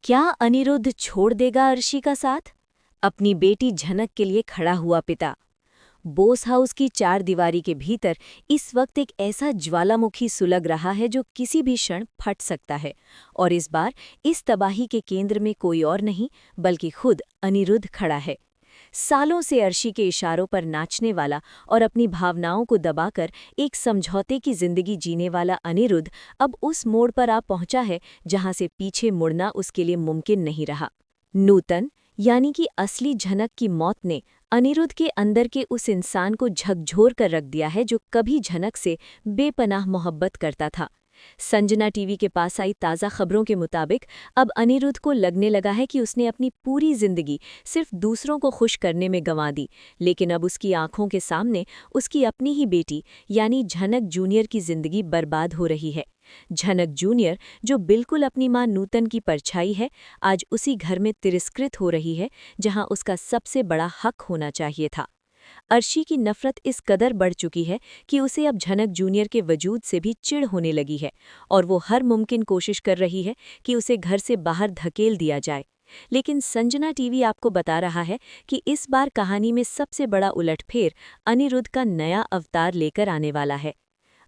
क्या अनिरुद्ध छोड़ देगा अर्शी का साथ? अपनी बेटी झनक के लिए खड़ा हुआ पिता। बोस हाउस की चार दीवारी के भीतर इस वक्त एक ऐसा ज्वालामुखी सुलग रहा है जो किसी भी क्षण फट सकता है। और इस बार इस तबाही के केंद्र में कोई और नहीं बल्कि खुद अनिरुद्ध खड़ा है। सालों से अर्शी के इशारों पर नाचने वाला और अपनी भावनाओं को दबाकर एक समझौते की जिंदगी जीने वाला अनिरुद्ध अब उस मोड़ पर आ पहुंचा है जहां से पीछे मुड़ना उसके लिए मुमकिन नहीं रहा। नूतन यानी कि असली झनक की मौत ने अनिरुद्ध के अंदर के उस इंसान को झकझोर कर रख दिया है जो कभी झनक से बेपनाह मोहब्बत करता था। संजना टीवी के पास आई ताज़ा खबरों के मुताबिक अब अनिरुद्ध को लगने लगा है कि उसने अपनी पूरी जिंदगी सिर्फ दूसरों को खुश करने में गंवा दी, लेकिन अब उसकी आंखों के सामने उसकी अपनी ही बेटी यानी झनक जूनियर की जिंदगी बर्बाद हो रही है। झनक जूनियर, जो बिल्कुल अपनी मां नूतन की परछाई है, आज उसी घर में तिरस्कृत हो रही है जहां उसका सबसे बड़ा हक होना चाहिए था। अर्शी की नफरत इस कदर बढ़ चुकी है कि उसे अब झनक जूनियर के वजूद से भी चिढ़ होने लगी है और वो हर मुमकिन कोशिश कर रही है कि उसे घर से बाहर धकेल दिया जाए। लेकिन संजना टीवी आपको बता रहा है कि इस बार कहानी में सबसे बड़ा उलटफेर अनिरुद्ध का नया अवतार लेकर आने वाला है।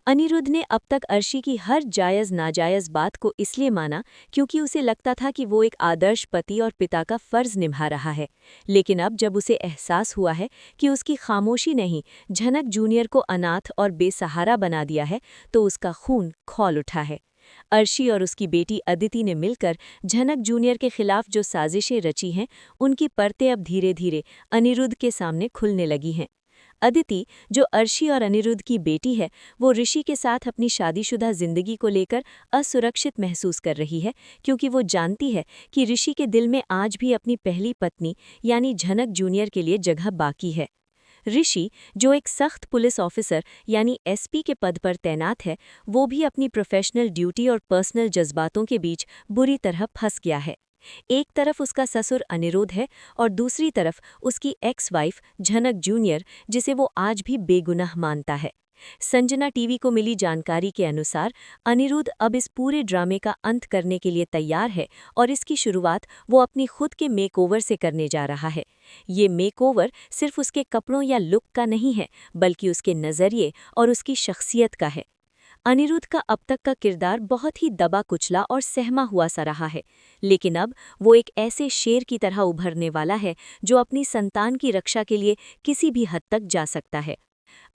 अनिरुद्ध ने अब तक अर्शी की हर जायज़ नाजायज़ बात को इसलिए माना क्योंकि उसे लगता था कि वो एक आदर्श पति और पिता का फ़र्ज़ निभा रहा है। लेकिन अब जब उसे एहसास हुआ है कि उसकी खामोशी ने ही झनक जूनियर को अनाथ और बेसहारा बना दिया है, तो उसका खून खौल उठा है। अर्शी और उसकी बेटी अदिति ने मिलकर झनक जूनियर के खिलाफ जो साजिशें रची हैं, उनकी परतें अब धीरे धीरे अनिरुद्ध के सामने खुलने लगी हैं। अदिति, जो अर्शी और अनिरुद्ध की बेटी है, वो ऋषि के साथ अपनी शादीशुदा जिंदगी को लेकर असुरक्षित महसूस कर रही है क्योंकि वो जानती है कि ऋषि के दिल में आज भी अपनी पहली पत्नी यानी झनक जूनियर के लिए जगह बाकी है। ऋषि, जो एक सख्त पुलिस ऑफिसर यानी एसपी के पद पर तैनात है, वो भी अपनी प्रोफेशनल ड्यूटी और पर्सनल जज्बातों के बीच बुरी तरह फंस गया है। एक तरफ उसका ससुर अनिरुद्ध है और दूसरी तरफ उसकी एक्स वाइफ झनक जूनियर, जिसे वो आज भी बेगुनाह मानता है। संजना टीवी को मिली जानकारी के अनुसार अनिरुद्ध अब इस पूरे ड्रामे का अंत करने के लिए तैयार है और इसकी शुरुआत वो अपनी खुद के मेकओवर से करने जा रहा है। ये मेकओवर सिर्फ उसके कपड़ों या लुक का नहीं है, बल्कि उसके नज़रिए और उसकी शख्सियत का है। अनिरुद्ध का अब तक का किरदार बहुत ही दबा कुचला और सहमा हुआ सा रहा है, लेकिन अब वो एक ऐसे शेर की तरह उभरने वाला है जो अपनी संतान की रक्षा के लिए किसी भी हद तक जा सकता है।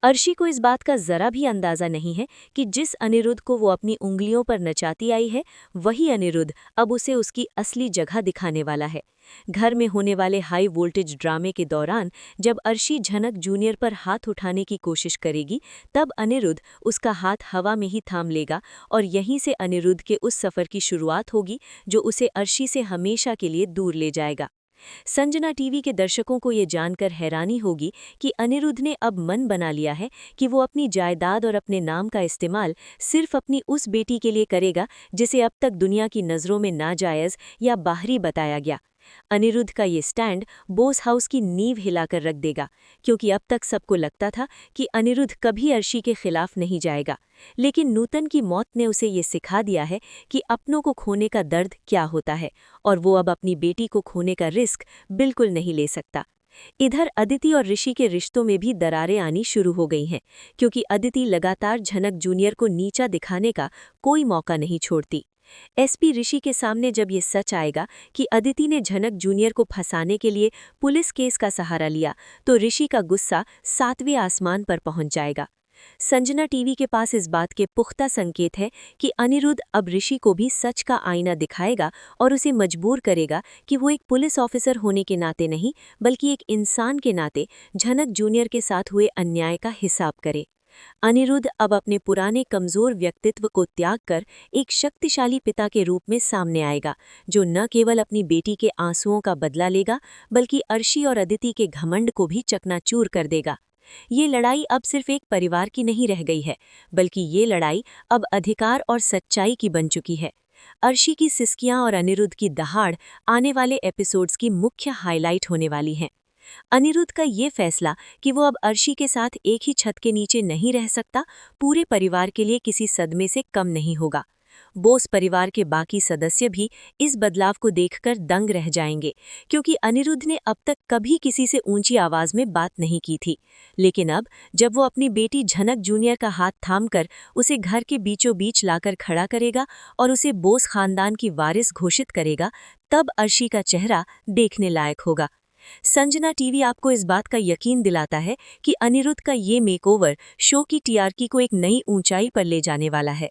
अर्शी को इस बात का जरा भी अंदाजा नहीं है कि जिस अनिरुद्ध को वो अपनी उंगलियों पर नचाती आई है, वही अनिरुद्ध अब उसे उसकी असली जगह दिखाने वाला है। घर में होने वाले हाई वोल्टेज ड्रामे के दौरान जब अर्शी झनक जूनियर पर हाथ उठाने की कोशिश करेगी, तब अनिरुद्ध उसका हाथ हवा में ही थाम लेगा और यहीं से अनिरुद्ध के उस सफ़र की शुरुआत होगी जो उसे अर्शी से हमेशा के लिए दूर ले जाएगा। संजना टीवी के दर्शकों को ये जानकर हैरानी होगी कि अनिरुद्ध ने अब मन बना लिया है कि वो अपनी जायदाद और अपने नाम का इस्तेमाल सिर्फ अपनी उस बेटी के लिए करेगा जिसे अब तक दुनिया की नज़रों में नाजायज़ या बाहरी बताया गया। अनिरुद्ध का ये स्टैंड बोस हाउस की नींव हिलाकर रख देगा, क्योंकि अब तक सबको लगता था कि अनिरुद्ध कभी अर्शी के खिलाफ नहीं जाएगा, लेकिन नूतन की मौत ने उसे ये सिखा दिया है कि अपनों को खोने का दर्द क्या होता है और वो अब अपनी बेटी को खोने का रिस्क बिल्कुल नहीं ले सकता। इधर अदिति और ऋषि के रिश्तों में भी दरारें आनी शुरू हो गई हैं, क्योंकि अदिति लगातार झनक जूनियर को नीचा दिखाने का कोई मौका नहीं छोड़ती। एसपी ऋषि के सामने जब ये सच आएगा कि अदिति ने झनक जूनियर को फंसाने के लिए पुलिस केस का सहारा लिया, तो ऋषि का गुस्सा 7वें आसमान पर पहुंच जाएगा। संजना टीवी के पास इस बात के पुख्ता संकेत है कि अनिरुद्ध अब ऋषि को भी सच का आईना दिखाएगा और उसे मजबूर करेगा कि वो एक पुलिस ऑफिसर होने के नाते नहीं, बल्कि एक इंसान के नाते झनक जूनियर के साथ हुए अन्याय का हिसाब करे। अनिरुद्ध अब अपने पुराने कमजोर व्यक्तित्व को त्याग कर एक शक्तिशाली पिता के रूप में सामने आएगा, जो न केवल अपनी बेटी के आंसुओं का बदला लेगा, बल्कि अर्शी और अदिति के घमंड को भी चकनाचूर कर देगा। ये लड़ाई अब सिर्फ एक परिवार की नहीं रह गई है, बल्कि ये लड़ाई अब अधिकार और सच्चाई की बन चुकी है। अर्शी की सिसकियां और अनिरुद्ध की दहाड़ आने वाले एपिसोड्स की मुख्य हाईलाइट होने वाली हैं। अनिरुद्ध का ये फैसला कि वो अब अर्शी के साथ एक ही छत के नीचे नहीं रह सकता, पूरे परिवार के लिए किसी सदमे से कम नहीं होगा। बोस परिवार के बाकी सदस्य भी इस बदलाव को देखकर दंग रह जाएंगे, क्योंकि अनिरुद्ध ने अब तक कभी किसी से ऊंची आवाज में बात नहीं की थी। लेकिन अब जब वो अपनी बेटी झनक जूनियर का हाथ थामकर उसे घर के बीचों बीच लाकर खड़ा करेगा और उसे बोस खानदान की वारिस घोषित करेगा, तब अर्शी का चेहरा देखने लायक होगा। संजना टीवी आपको इस बात का यकीन दिलाता है कि अनिरुद्ध का ये मेकओवर शो की टीआरपी को एक नई ऊंचाई पर ले जाने वाला है।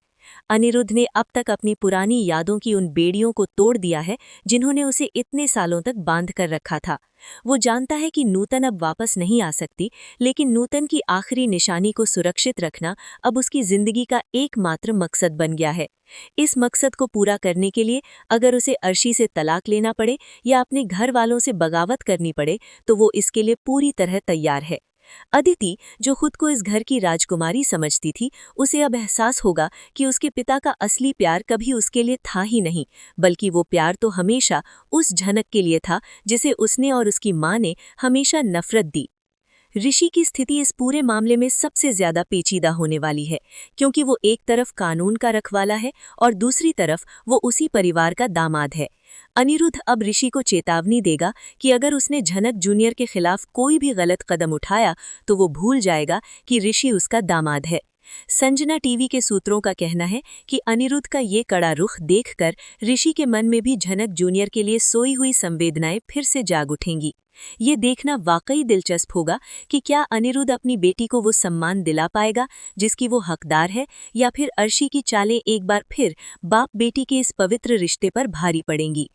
अनिरुद्ध ने अब तक अपनी पुरानी यादों की उन बेड़ियों को तोड़ दिया है जिन्होंने उसे इतने सालों तक बांध कर रखा था। वो जानता है कि नूतन अब वापस नहीं आ सकती, लेकिन नूतन की आखिरी निशानी को सुरक्षित रखना अब उसकी जिंदगी का एकमात्र मकसद बन गया है। इस मकसद को पूरा करने के लिए अगर उसे अर्शी से तलाक लेना पड़े या अपने घर वालों से बगावत करनी पड़े, तो वो इसके लिए पूरी तरह तैयार है। अदिति, जो खुद को इस घर की राजकुमारी समझती थी, उसे अब एहसास होगा कि उसके पिता का असली प्यार कभी उसके लिए था ही नहीं, बल्कि वो प्यार तो हमेशा उस झनक के लिए था जिसे उसने और उसकी माँ ने हमेशा नफरत दी। ऋषि की स्थिति इस पूरे मामले में सबसे ज्यादा पेचीदा होने वाली है, क्योंकि वो एक तरफ कानून का रखवाला है और दूसरी तरफ वो उसी परिवार का दामाद है। अनिरुद्ध अब ऋषि को चेतावनी देगा कि अगर उसने झनक जूनियर के खिलाफ कोई भी गलत कदम उठाया तो वो भूल जाएगा कि ऋषि उसका दामाद है। संजना टीवी के सूत्रों का कहना है कि अनिरुद्ध का ये कड़ा रुख देखकर ऋषि के मन में भी झनक जूनियर के लिए सोई हुई संवेदनाएं फिर से जाग उठेंगी। ये देखना वाकई दिलचस्प होगा कि क्या अनिरुद्ध अपनी बेटी को वो सम्मान दिला पाएगा जिसकी वो हकदार है, या फिर अर्शी की चालें एक बार फिर बाप बेटी के इस पवित्र रिश्ते पर भारी पड़ेंगी।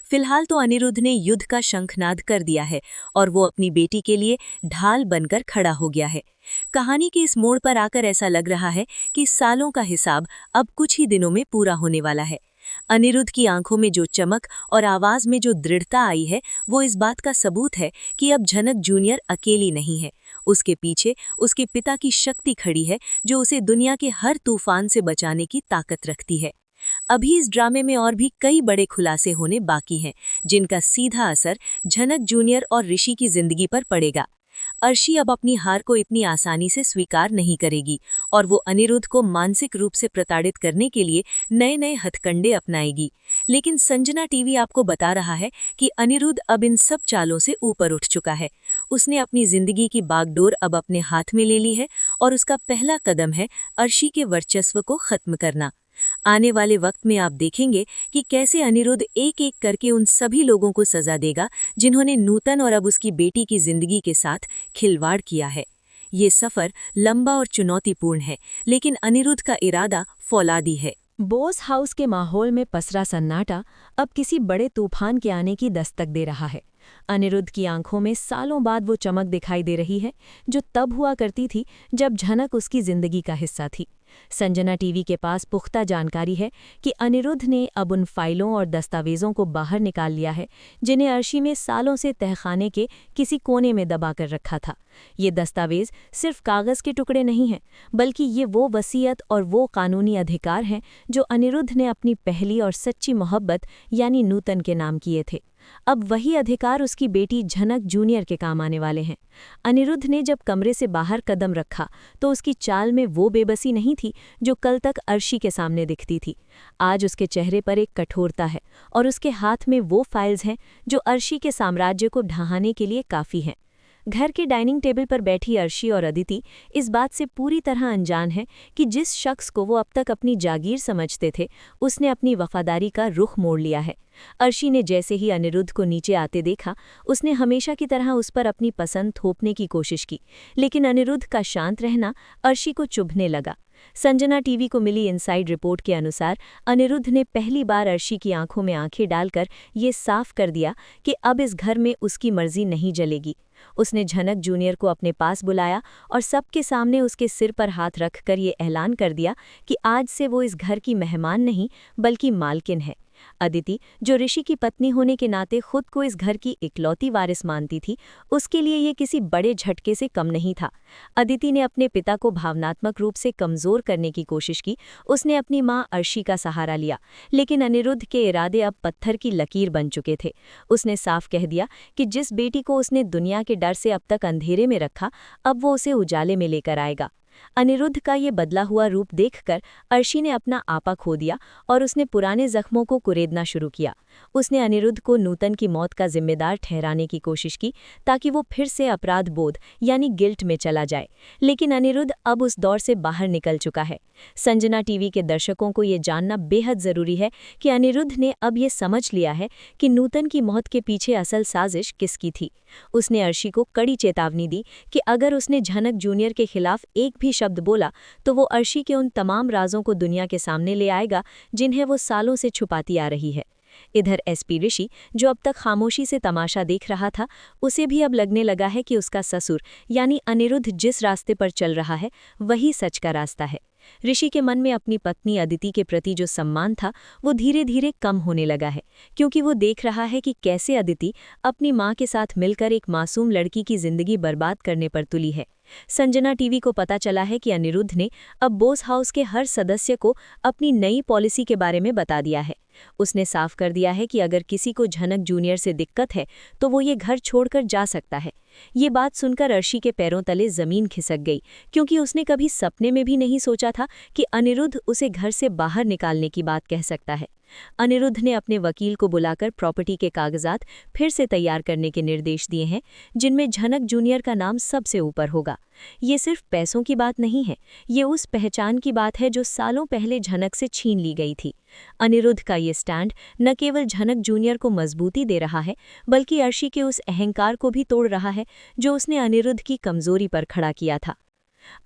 फिलहाल तो अनिरुद्ध ने युद्ध का शंखनाद कर दिया है और वो अपनी बेटी के लिए ढाल बनकर खड़ा हो गया है। कहानी के इस मोड़ पर आकर ऐसा लग रहा है कि सालों का हिसाब अब कुछ ही दिनों में पूरा होने वाला है। अनिरुद्ध की आंखों में जो चमक और आवाज में जो दृढ़ता आई है, वो इस बात का सबूत है कि अब झनक जूनियर अकेली नहीं है। उसके पीछे उसके पिता की शक्ति खड़ी है, जो उसे दुनिया के हर तूफान से बचाने की ताकत रखती है। अभी इस ड्रामे में और भी कई बड़े खुलासे होने बाकी हैं, जिनका सीधा असर झनक जूनियर और ऋषि की जिंदगी पर पड़ेगा। अर्शी अब अपनी हार को इतनी आसानी से स्वीकार नहीं करेगी और वो अनिरुद्ध को मानसिक रूप से प्रताड़ित करने के लिए नए नए हथकंडे अपनाएगी। लेकिन संजना टीवी आपको बता रहा है कि अनिरुद्ध अब इन सब चालों से ऊपर उठ चुका है। उसने अपनी जिंदगी की बागडोर अब अपने हाथ में ले ली है और उसका पहला कदम है अर्शी के वर्चस्व को खत्म करना। आने वाले वक्त में आप देखेंगे कि कैसे अनिरुद्ध एक एक करके उन सभी लोगों को सजा देगा जिन्होंने नूतन और अब उसकी बेटी की जिंदगी के साथ खिलवाड़ किया है। ये सफर लंबा और चुनौतीपूर्ण है, लेकिन अनिरुद्ध का इरादा फौलादी है। बोस हाउस के माहौल में पसरा सन्नाटा अब किसी बड़े तूफान के आने की दस्तक दे रहा है। अनिरुद्ध की आंखों में सालों बाद वो चमक दिखाई दे रही है जो तब हुआ करती थी जब झनक उसकी जिंदगी का हिस्सा थी। संजना टीवी के पास पुख्ता जानकारी है कि अनिरुद्ध ने अब उन फाइलों और दस्तावेजों को बाहर निकाल लिया है जिन्हें अर्शी में सालों से तहखाने के किसी कोने में दबा कर रखा था। ये दस्तावेज सिर्फ कागज के टुकड़े नहीं हैं, बल्कि ये वो वसीयत और वो कानूनी अधिकार हैं जो अनिरुद्ध ने अपनी पहली और सच्ची मोहब्बत यानी नूतन के नाम किए थे। अब वही अधिकार उसकी बेटी झनक जूनियर के काम आने वाले हैं। अनिरुद्ध ने जब कमरे से बाहर कदम रखा तो उसकी चाल में वो बेबसी नहीं थी जो कल तक अर्शी के सामने दिखती थी। आज उसके चेहरे पर एक कठोरता है और उसके हाथ में वो फाइल्स हैं जो अर्शी के साम्राज्य को ढहाने के लिए काफ़ी हैं। घर के डाइनिंग टेबल पर बैठी अर्शी और अदिति इस बात से पूरी तरह अनजान है कि जिस शख्स को वो अब तक अपनी जागीर समझते थे, उसने अपनी वफादारी का रुख मोड़ लिया है। अर्शी ने जैसे ही अनिरुद्ध को नीचे आते देखा, उसने हमेशा की तरह उस पर अपनी पसंद थोपने की कोशिश की, लेकिन अनिरुद्ध का शांत रहना अर्शी को चुभने लगा। संजना टीवी को मिली इनसाइड रिपोर्ट के अनुसार अनिरुद्ध ने पहली बार अर्शी की आंखों में आंखें डालकर ये साफ कर दिया कि अब इस घर में उसकी मर्जी नहीं जलेगी। उसने झनक जूनियर को अपने पास बुलाया और सबके सामने उसके सिर पर हाथ रखकर ये ऐलान कर दिया कि आज से वो इस घर की मेहमान नहीं बल्कि मालकिन है। अदिति, जो ऋषि की पत्नी होने के नाते खुद को इस घर की इकलौती वारिस मानती थी, उसके लिए ये किसी बड़े झटके से कम नहीं था। अदिति ने अपने पिता को भावनात्मक रूप से कमजोर करने की कोशिश की। उसने अपनी मां अर्शी का सहारा लिया, लेकिन अनिरुद्ध के इरादे अब पत्थर की लकीर बन चुके थे। उसने साफ कह दिया कि जिस बेटी को उसने दुनिया के डर से अब तक अंधेरे में रखा, अब वो उसे उजाले में लेकर आएगा। अनिरुद्ध का ये बदला हुआ रूप देखकर अर्शी ने अपना आपा खो दिया और उसने पुराने जख्मों को कुरेदना शुरू किया। उसने अनिरुद्ध को नूतन की मौत का जिम्मेदार ठहराने की कोशिश की ताकि वो फिर से अपराध बोध यानी गिल्ट में चला जाए, लेकिन अनिरुद्ध अब उस दौर से बाहर निकल चुका है। संजना टीवी के दर्शकों को ये जानना बेहद जरूरी है कि अनिरुद्ध ने अब ये समझ लिया है कि नूतन की मौत के पीछे असल साजिश किसकी थी। उसने अर्शी को कड़ी चेतावनी दी कि अगर उसने झनक जूनियर के खिलाफ एक भी शब्द बोला तो वो अर्शी के उन तमाम राजों को दुनिया के सामने ले आएगा जिन्हें वो सालों से छुपाती आ रही है। इधर एसपी ऋषि, जो अब तक खामोशी से तमाशा देख रहा था, उसे भी अब लगने लगा है कि उसका ससुर यानी अनिरुद्ध जिस रास्ते पर चल रहा है वही सच का रास्ता है। ऋषि के मन में अपनी पत्नी अदिति के प्रति जो सम्मान था वो धीरे धीरे कम होने लगा है, क्योंकि वो देख रहा है कि कैसे अदिति अपनी मां के साथ मिलकर एक मासूम लड़की की जिंदगी बर्बाद करने पर तुली है। संजना टीवी को पता चला है कि अनिरुद्ध ने अब बोस हाउस के हर सदस्य को अपनी नई पॉलिसी के बारे में बता दिया है। उसने साफ कर दिया है कि अगर किसी को झनक जूनियर से दिक्कत है तो वो ये घर छोड़कर जा सकता है। ये बात सुनकर अर्शी के पैरों तले जमीन खिसक गई, क्योंकि उसने कभी सपने में भी नहीं सोचा था कि अनिरुद्ध उसे घर से बाहर निकालने की बात कह सकता है। अनिरुद्ध ने अपने वकील को बुलाकर प्रॉपर्टी के कागजात फिर से तैयार करने के निर्देश दिए हैं, जिनमें झनक जूनियर का नाम सबसे ऊपर होगा। ये सिर्फ पैसों की बात नहीं है, ये उस पहचान की बात है जो सालों पहले झनक से छीन ली गई थी। अनिरुद्ध का ये स्टैंड न केवल झनक जूनियर को मजबूती दे रहा है, बल्कि अर्शी के उस अहंकार को भी तोड़ रहा है जो उसने अनिरुद्ध की कमजोरी पर खड़ा किया था।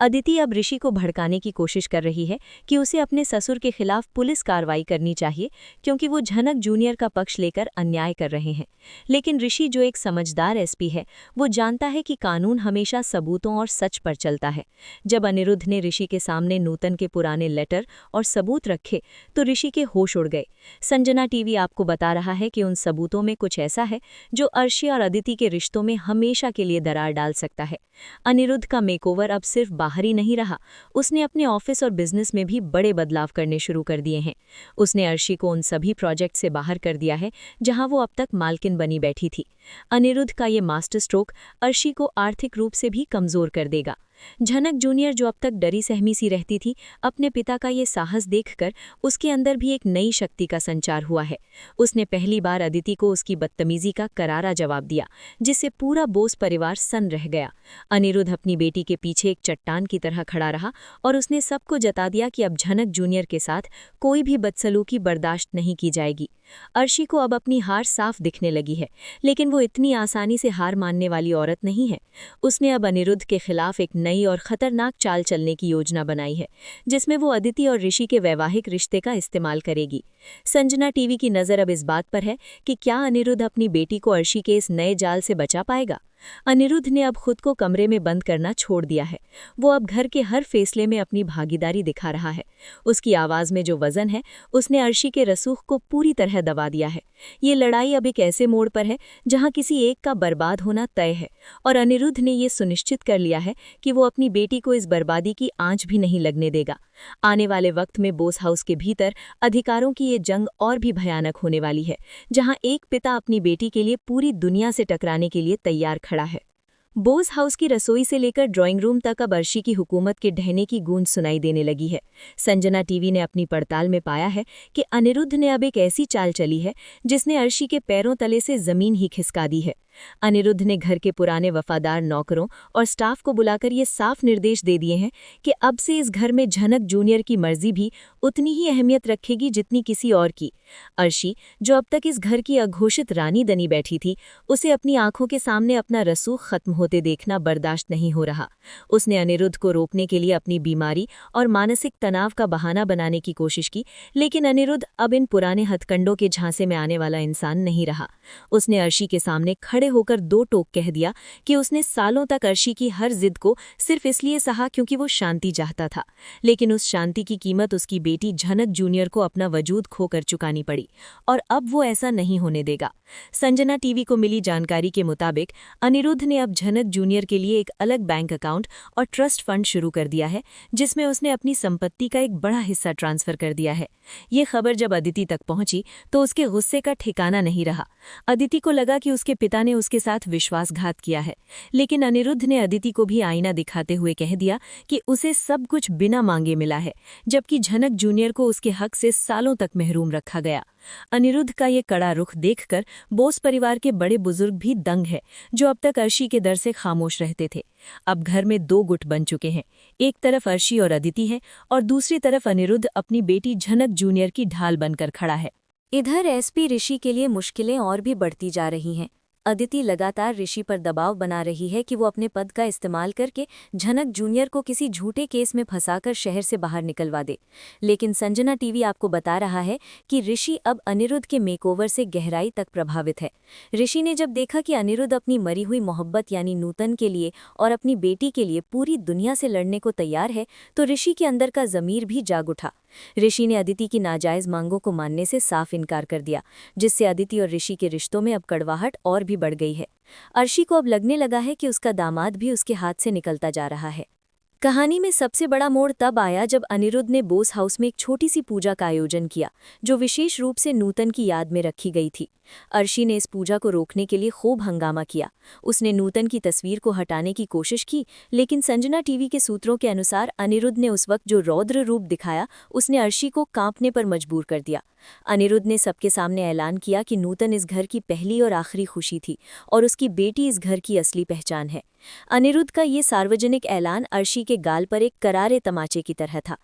अदिति अब ऋषि को भड़काने की कोशिश कर रही है कि उसे अपने ससुर के खिलाफ पुलिस कार्रवाई करनी चाहिए, क्योंकि वो झनक जूनियर का पक्ष लेकर अन्याय कर रहे हैं। लेकिन ऋषि, जो एक समझदार एसपी है, वो जानता है कि कानून हमेशा सबूतों और सच पर चलता है। जब अनिरुद्ध ने ऋषि के सामने नूतन के पुराने लेटर और सबूत रखे तो ऋषि के होश उड़ गए। संजना टीवी आपको बता रहा है कि उन सबूतों में कुछ ऐसा है जो अर्शी और अदिति के रिश्तों में हमेशा के लिए दरार डाल सकता है। अनिरुद्ध का मेकओवर अब सिर्फ बाहर ही नहीं रहा, उसने अपने ऑफिस और बिजनेस में भी बड़े बदलाव करने शुरू कर दिए हैं। उसने अर्शी को उन सभी प्रोजेक्ट से बाहर कर दिया है जहां वो अब तक मालकिन बनी बैठी थी। अनिरुद्ध का ये मास्टर स्ट्रोक अर्शी को आर्थिक रूप से भी कमजोर कर देगा। झनक जूनियर, जो अब तक डरी सहमी सी रहती थी, अपने पिता का ये साहस देखकर उसके अंदर भी एक नई शक्ति का संचार हुआ है। उसने पहली बार अदिति को उसकी बदतमीजी का करारा जवाब दिया, जिससे पूरा बोस परिवार सन्न रह गया। अनिरुद्ध अपनी बेटी के पीछे एक चट्टान की तरह खड़ा रहा और उसने सबको जता दिया कि अब झनक जूनियर के साथ कोई भी बदसलूकी बर्दाश्त नहीं की जाएगी। अर्शी को अब अपनी हार साफ दिखने लगी है, लेकिन वो इतनी आसानी से हार मानने वाली औरत नहीं है। उसने अब अनिरुद्ध के खिलाफ एक नई और खतरनाक चाल चलने की योजना बनाई है, जिसमें वो अदिति और ऋषि के वैवाहिक रिश्ते का इस्तेमाल करेगी। संजना टीवी की नज़र अब इस बात पर है कि क्या अनिरुद्ध अपनी बेटी को अर्शी के इस नए जाल से बचा पाएगा। अनिरुद्ध ने अब खुद को कमरे में बंद करना छोड़ दिया है। वो अब घर के हर फैसले में अपनी भागीदारी दिखा रहा है। उसकी आवाज़ में जो वजन है, उसने अर्शी के रसूख को पूरी तरह दबा दिया है। ये लड़ाई अब एक ऐसे मोड़ पर है जहां किसी एक का बर्बाद होना तय है, और अनिरुद्ध ने ये सुनिश्चित कर लिया है कि वो अपनी बेटी को इस बर्बादी की आंच भी नहीं लगने देगा। आने वाले वक्त में बोस हाउस के भीतर अधिकारों की ये जंग और भी भयानक होने वाली है, जहां एक पिता अपनी बेटी के लिए पूरी दुनिया से टकराने के लिए तैयार खड़ा है। बोस हाउस की रसोई से लेकर ड्राइंग रूम तक अब अर्शी की हुकूमत के ढहने की गूंज सुनाई देने लगी है। संजना टीवी ने अपनी पड़ताल में पाया है कि अनिरुद्ध ने अब एक ऐसी चाल चली है जिसने अर्शी के पैरों तले से जमीन ही खिसका दी है। अनिरुद्ध ने घर के पुराने वफादार नौकरों और स्टाफ को बुलाकर ये साफ निर्देश दे दिए हैं कि अब से इस घर में झनक जूनियर की मर्जी भी उतनी ही अहमियत रखेगी जितनी किसी और की। अर्शी, जो अब तक इस घर की अघोषित रानी बनी बैठी थी, उसे अपनी आंखों के सामने अपना रसूख खत्म होते देखना बर्दाश्त नहीं हो रहा। उसने अनिरुद्ध को रोकने के लिए अपनी बीमारी और मानसिक तनाव का बहाना बनाने की कोशिश की, लेकिन अनिरुद्ध अब इन पुराने हथकंडों के झांसे में आने वाला इंसान नहीं रहा। उसने अर्शी के सामने खड़े होकर दो टोक कह दिया कि उसने सालों तक अर्शी की हर जिद को सिर्फ इसलिए सहा क्योंकि वो शांति चाहता था, लेकिन उस शांति की कीमत उसकी बेटी झनक जूनियर को अपना वजूद खोकर चुकानी पड़ी, और अब वो ऐसा नहीं होने देगा। संजना टीवी को मिली जानकारी के मुताबिक अनिरुद्ध ने अब झनक जूनियर के लिए एक अलग बैंक अकाउंट और ट्रस्ट फंड शुरू कर दिया है, जिसमें उसने अपनी संपत्ति का एक बड़ा हिस्सा ट्रांसफर कर दिया है। ये खबर जब अदिति तक पहुंची तो उसके गुस्से का ठिकाना नहीं रहा। अदिति को लगा कि उसके पिता ने उसके साथ विश्वासघात किया है, लेकिन अनिरुद्ध ने अदिति को भी आईना दिखाते हुए कह दिया कि उसे सब कुछ बिना मांगे मिला है, जबकि झनक जूनियर को उसके हक से सालों तक महरूम रखा गया। अनिरुद्ध का ये कड़ा रुख देखकर बोस परिवार के बड़े बुजुर्ग भी दंग है, जो अब तक अर्शी के डर से खामोश रहते थे। अब घर में दो गुट बन चुके हैं, एक तरफ अर्शी और अदिति है और दूसरी तरफ अनिरुद्ध अपनी बेटी झनक जूनियर की ढाल बनकर खड़ा है। इधर एसपी ऋषि के लिए मुश्किलें और भी बढ़ती जा रही हैं। अदिति लगातार ऋषि पर दबाव बना रही है कि वो अपने पद का इस्तेमाल करके झनक जूनियर को किसी झूठे केस में फंसाकर शहर से बाहर निकलवा दे। लेकिन संजना टीवी आपको बता रहा है कि ऋषि अब अनिरुद्ध के मेकओवर से गहराई तक प्रभावित है। ऋषि ने जब देखा कि अनिरुद्ध अपनी मरी हुई मोहब्बत यानी नूतन के लिए और अपनी बेटी के लिए पूरी दुनिया से लड़ने को तैयार है, तो ऋषि के अंदर का ज़मीर भी जाग उठा। ऋषि ने अदिति की नाजायज़ मांगों को मानने से साफ इनकार कर दिया, जिससे अदिति और ऋषि के रिश्तों में अब कड़वाहट और भी बढ़ गई है। अर्शी को अब लगने लगा है कि उसका दामाद भी उसके हाथ से निकलता जा रहा है। कहानी में सबसे बड़ा मोड़ तब आया जब अनिरुद्ध ने बोस हाउस में एक छोटी सी पूजा का आयोजन किया, जो विशेष रूप से नूतन की याद में रखी गई थी। अर्शी ने इस पूजा को रोकने के लिए खूब हंगामा किया। उसने नूतन की तस्वीर को हटाने की कोशिश की, लेकिन संजना टीवी के सूत्रों के अनुसार अनिरुद्ध ने उस वक्त जो रौद्र रूप दिखाया, उसने अर्शी को कांपने पर मजबूर कर दिया। अनिरुद्ध ने सबके सामने ऐलान किया कि नूतन इस घर की पहली और आखिरी खुशी थी और उसकी बेटी इस घर की असली पहचान है। अनिरुद्ध का ये सार्वजनिक ऐलान अर्शी के गाल पर एक करारे तमाचे की तरह था।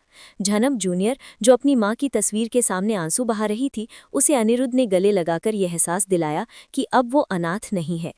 झनक जूनियर, जो अपनी मां की तस्वीर के सामने आंसू बहा रही थी, उसे अनिरुद्ध ने गले लगाकर यह एहसास दिलाया कि अब वो अनाथ नहीं है।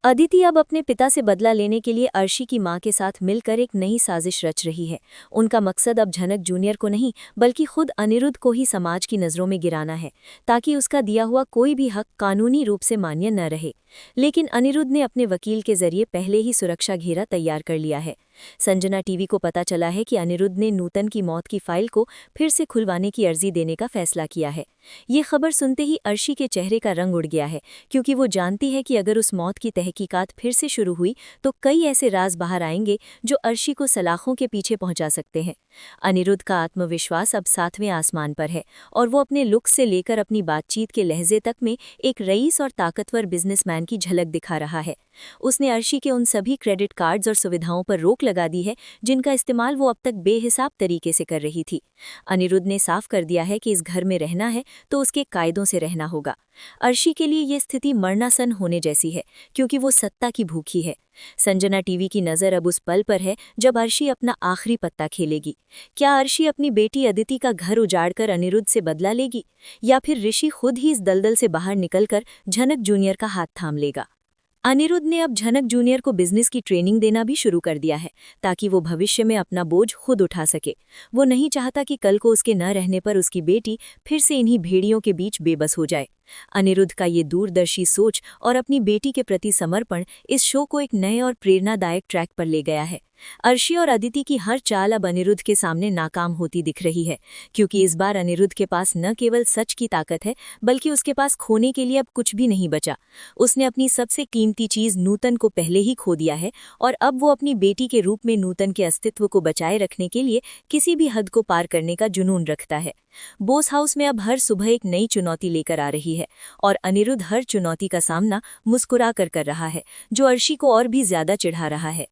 अदिति अब अपने पिता से बदला लेने के लिए अर्शी की मां के साथ मिलकर एक नई साजिश रच रही है। उनका मकसद अब झनक जूनियर को नहीं, बल्कि खुद अनिरुद्ध को ही समाज की नज़रों में गिराना है, ताकि उसका दिया हुआ कोई भी हक कानूनी रूप से मान्य न रहे। लेकिन अनिरुद्ध ने अपने वकील के जरिए पहले ही सुरक्षा घेरा तैयार कर लिया है। संजना टीवी को पता चला है कि अनिरुद्ध ने नूतन की मौत की फाइल को फिर से खुलवाने की अर्जी देने का फैसला किया है। ये खबर सुनते ही अर्शी के चेहरे का रंग उड़ गया है, क्योंकि वो जानती है कि अगर उस मौत की तहकीकात फिर से शुरू हुई तो कई ऐसे राज बाहर आएंगे जो अर्शी को सलाखों के पीछे पहुंचा सकते हैं। अनिरुद्ध का आत्मविश्वास अब 7वें आसमान पर है और वो अपने लुक से लेकर अपनी बातचीत के लहजे तक में एक रईस और ताकतवर बिजनेसमैन की झलक दिखा रहा है। उसने अर्शी के उन सभी क्रेडिट कार्ड्स और सुविधाओं पर रोक लगा दी है जिनका इस्तेमाल वो अब तक बेहिसाब तरीके से कर रही थी। अनिरुद्ध ने साफ कर दिया है कि इस घर में रहना है तो उसके कायदों से रहना होगा। अर्शी के लिए ये स्थिति मरनासन होने जैसी है, क्योंकि वो सत्ता की भूखी है। संजना टीवी की नज़र अब उस पल पर है जब अर्शी अपना आखिरी पत्ता खेलेगी। क्या अर्शी अपनी बेटी अदिति का घर उजाड़कर अनिरुद्ध से बदला लेगी, या फिर ऋषि खुद ही इस दलदल से बाहर निकलकर झनक जूनियर का हाथ थाम लेगा? अनिरुद्ध ने अब झनक जूनियर को बिजनेस की ट्रेनिंग देना भी शुरू कर दिया है, ताकि वो भविष्य में अपना बोझ खुद उठा सके। वो नहीं चाहता कि कल को उसके न रहने पर उसकी बेटी फिर से इन्हीं भेड़ियों के बीच बेबस हो जाए। अनिरुद्ध का ये दूरदर्शी सोच और अपनी बेटी के प्रति समर्पण इस शो को एक नए और प्रेरणादायक ट्रैक पर ले गया है। अर्शी और अदिति की हर चाल अब अनिरुद्ध के सामने नाकाम होती दिख रही है, क्योंकि इस बार अनिरुद्ध के पास न केवल सच की ताकत है, बल्कि उसके पास खोने के लिए अब कुछ भी नहीं बचा। उसने अपनी सबसे कीमती चीज नूतन को पहले ही खो दिया है और अब वो अपनी बेटी के रूप में नूतन के अस्तित्व को बचाए रखने के लिए किसी भी हद को पार करने का जुनून रखता है। बोस हाउस में अब हर सुबह एक नई चुनौती लेकर आ रही है और अनिरुद्ध हर चुनौती का सामना मुस्कुरा कर रहा है, जो अर्शी को और भी ज्यादा चिढ़ा रहा है।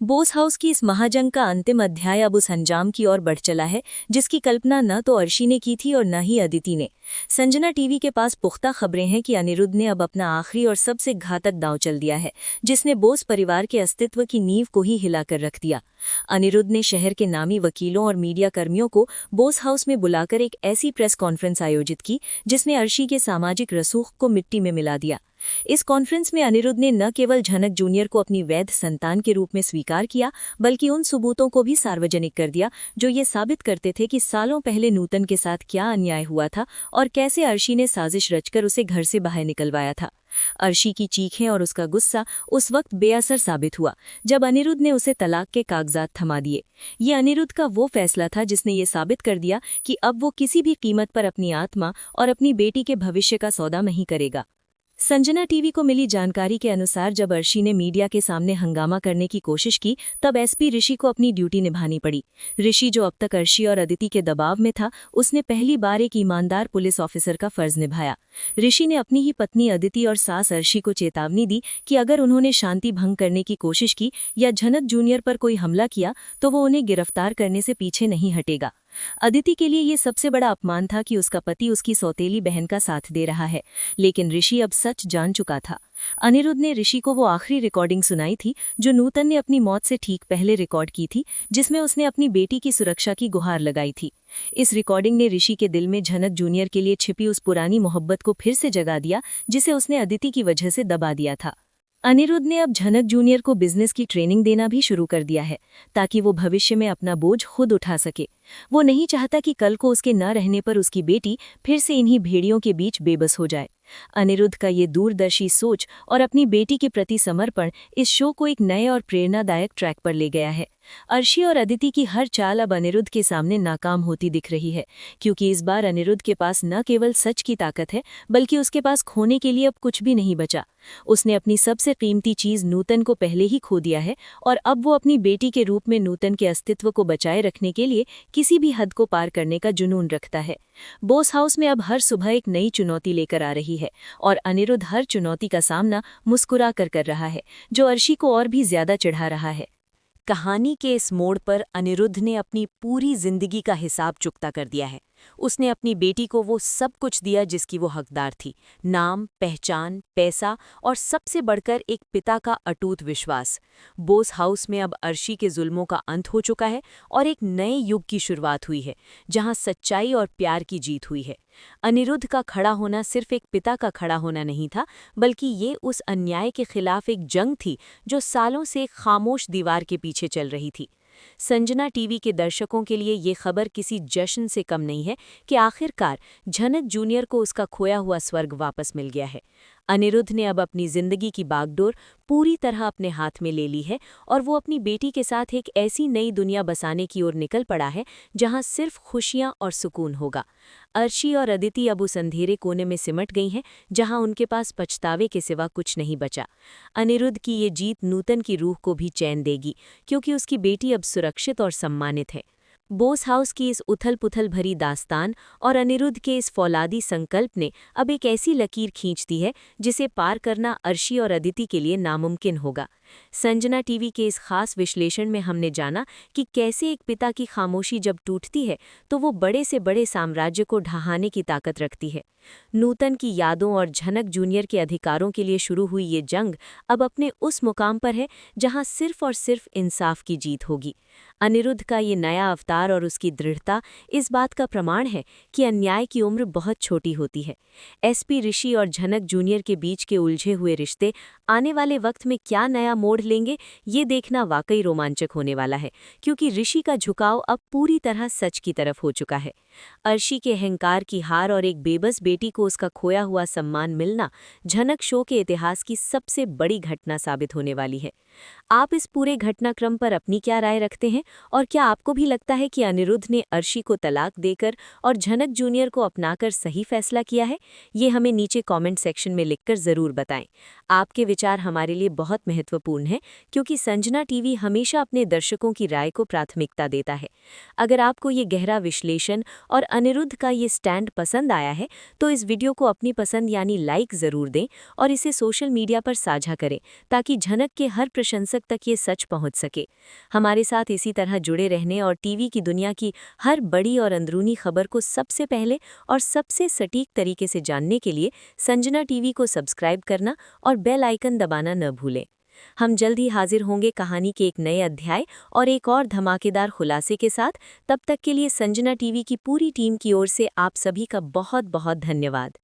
बोस हाउस की इस महाजंग का अंतिम अध्याय अब उस अंजाम की ओर बढ़ चला है जिसकी कल्पना न तो अर्शी ने की थी और न ही अदिति ने। संजना टीवी के पास पुख्ता खबरें हैं कि अनिरुद्ध ने अब अपना आखिरी और सबसे घातक दांव चल दिया है, जिसने बोस परिवार के अस्तित्व की नींव को ही हिलाकर रख दिया। अनिरुद्ध ने शहर के नामी वकीलों और मीडिया कर्मियों को बोस हाउस में बुलाकर एक ऐसी प्रेस कॉन्फ्रेंस आयोजित की जिसने अर्शी के सामाजिक रसूख को मिट्टी में मिला दिया। इस कॉन्फ्रेंस में अनिरुद्ध ने न केवल झनक जूनियर को अपनी वैध संतान के रूप में स्वीकार किया, बल्कि उन सबूतों को भी सार्वजनिक कर दिया जो ये साबित करते थे कि सालों पहले नूतन के साथ क्या अन्याय हुआ था और कैसे अर्शी ने साजिश रचकर उसे घर से बाहर निकलवाया था। अर्शी की चीखें और उसका गुस्सा उस वक्त बेअसर साबित हुआ जब अनिरुद्ध ने उसे तलाक के कागजात थमा दिए। ये अनिरुद्ध का वो फैसला था जिसने ये साबित कर दिया कि अब वो किसी भी कीमत पर अपनी आत्मा और अपनी बेटी के भविष्य का सौदा नहीं करेगा। संजना टीवी को मिली जानकारी के अनुसार जब अर्शी ने मीडिया के सामने हंगामा करने की कोशिश की तब एसपी ऋषि को अपनी ड्यूटी निभानी पड़ी। ऋषि जो अब तक अर्शी और अदिति के दबाव में था, उसने पहली बार एक ईमानदार पुलिस ऑफिसर का फर्ज निभाया। ऋषि ने अपनी ही पत्नी अदिति और सास अर्शी को चेतावनी दी कि अगर उन्होंने शांति भंग करने की कोशिश की या झनक जूनियर पर कोई हमला किया तो वो उन्हें गिरफ्तार करने से पीछे नहीं हटेगा। अदिति के लिए ये सबसे बड़ा अपमान था कि उसका पति उसकी सौतेली बहन का साथ दे रहा है, लेकिन ऋषि अब सच जान चुका था। अनिरुद्ध ने ऋषि को वो आखिरी रिकॉर्डिंग सुनाई थी जो नूतन ने अपनी मौत से ठीक पहले रिकॉर्ड की थी, जिसमें उसने अपनी बेटी की सुरक्षा की गुहार लगाई थी। इस रिकॉर्डिंग ने ऋषि के दिल में झनक जूनियर के लिए छिपी उस पुरानी मोहब्बत को फिर से जगा दिया जिसे उसने अदिति की वजह से दबा दिया था। अनिरुद्ध ने अब झनक जूनियर को बिजनेस की ट्रेनिंग देना भी शुरू कर दिया है ताकि वो भविष्य में अपना बोझ खुद उठा सके। वो नहीं चाहता कि कल को उसके न रहने पर उसकी बेटी फिर से इन्हीं भेड़ियों के बीच बेबस हो जाए। अनिरुद्ध का ये दूरदर्शी सोच और अपनी बेटी के प्रति समर्पण इस शो को एक नए और प्रेरणादायक ट्रैक पर ले गया है। अर्शी और अदिति की हर चाल अब अनिरुद्ध के सामने नाकाम होती दिख रही है, क्योंकि इस बार अनिरुद्ध के पास न केवल सच की ताकत है बल्कि उसके पास खोने के लिए अब कुछ भी नहीं बचा। उसने अपनी सबसे कीमती चीज नूतन को पहले ही खो दिया है और अब वो अपनी बेटी के रूप में नूतन के अस्तित्व को बचाए रखने के लिए किसी भी हद को पार करने का जुनून रखता है। बोस हाउस में अब हर सुबह एक नई चुनौती लेकर आ रही है और अनिरुद्ध हर चुनौती का सामना मुस्कुरा कर रहा है, जो अर्शी को और भी ज्यादा चिढ़ा रहा है। कहानी के इस मोड़ पर अनिरुद्ध ने अपनी पूरी जिंदगी का हिसाब चुकता कर दिया है। उसने अपनी बेटी को वो सब कुछ दिया जिसकी वो हकदार थी, नाम, पहचान, पैसा और सबसे बढ़कर एक पिता का अटूट विश्वास। बोस हाउस में अब अर्शी के जुल्मों का अंत हो चुका है और एक नए युग की शुरुआत हुई है जहां सच्चाई और प्यार की जीत हुई है। अनिरुद्ध का खड़ा होना सिर्फ एक पिता का खड़ा होना नहीं था, बल्कि ये उस अन्याय के खिलाफ एक जंग थी जो सालों से एक खामोश दीवार के पीछे चल रही थी। संजना टीवी के दर्शकों के लिए ये खबर किसी जश्न से कम नहीं है कि आखिरकार झनक जूनियर को उसका खोया हुआ स्वर्ग वापस मिल गया है। अनिरुद्ध ने अब अपनी जिंदगी की बागडोर पूरी तरह अपने हाथ में ले ली है और वो अपनी बेटी के साथ एक ऐसी नई दुनिया बसाने की ओर निकल पड़ा है जहां सिर्फ खुशियां और सुकून होगा। अर्शी और अदिति अब उस अंधेरे कोने में सिमट गई हैं जहां उनके पास पछतावे के सिवा कुछ नहीं बचा। अनिरुद्ध की ये जीत नूतन की रूह को भी चैन देगी, क्योंकि उसकी बेटी अब सुरक्षित और सम्मानित है। बोस हाउस की इस उथल-पुथल भरी दास्तान और अनिरुद्ध के इस फौलादी संकल्प ने अब एक ऐसी लकीर खींच दी है जिसे पार करना अर्शी और अदिति के लिए नामुमकिन होगा। संजना टीवी के इस खास विश्लेषण में हमने जाना कि कैसे एक पिता की खामोशी जब टूटती है तो वो बड़े से बड़े साम्राज्य को ढहाने की ताकत रखती है। नूतन की यादों और झनक जूनियर के अधिकारों के लिए शुरू हुई ये जंग अब अपने उस मुकाम पर है जहां सिर्फ और सिर्फ इंसाफ की जीत होगी। अनिरुद्ध का ये नया अवतार और उसकी दृढ़ता इस बात का प्रमाण है कि अन्याय की उम्र बहुत छोटी होती है। एसपी ऋषि और झनक जूनियर के बीच के उलझे हुए रिश्ते आने वाले वक्त में क्या नया मोड़ लेंगे, ये देखना वाकई रोमांचक होने वाला है, क्योंकि ऋषि का झुकाव अब पूरी तरह सच की तरफ हो चुका है। अर्शी के अहंकार की हार और एक बेबस बेटी को उसका खोया हुआ सम्मान मिलना झनक शो के इतिहास की सबसे बड़ी घटना साबित होने वाली है। आप इस पूरे घटनाक्रम पर अपनी क्या राय रखते हैं और क्या आपको भी लगता है कि अनिरुद्ध ने अर्शी को तलाक देकर और झनक जूनियर को अपनाकर सही फैसला किया है? ये हमें नीचे कमेंट सेक्शन में लिखकर ज़रूर बताएं। आपके विचार हमारे लिए बहुत महत्वपूर्ण हैं, क्योंकि संजना टीवी हमेशा अपने दर्शकों की राय को प्राथमिकता देता है। अगर आपको ये गहरा विश्लेषण और अनिरुद्ध का ये स्टैंड पसंद आया है तो इस वीडियो को अपनी पसंद यानी लाइक ज़रूर दें और इसे सोशल मीडिया पर साझा करें ताकि झनक के हर प्रशंसक तक ये सच पहुंच सके। हमारे साथ इसी तरह जुड़े रहने और टीवी की दुनिया की हर बड़ी और अंदरूनी खबर को सबसे पहले और सबसे सटीक तरीके से जानने के लिए संजना टीवी को सब्सक्राइब करना और बेल आइकन दबाना न भूलें। हम जल्द ही हाजिर होंगे कहानी के एक नए अध्याय और एक और धमाकेदार खुलासे के साथ। तब तक के लिए संजना टीवी की पूरी टीम की ओर से आप सभी का बहुत बहुत धन्यवाद।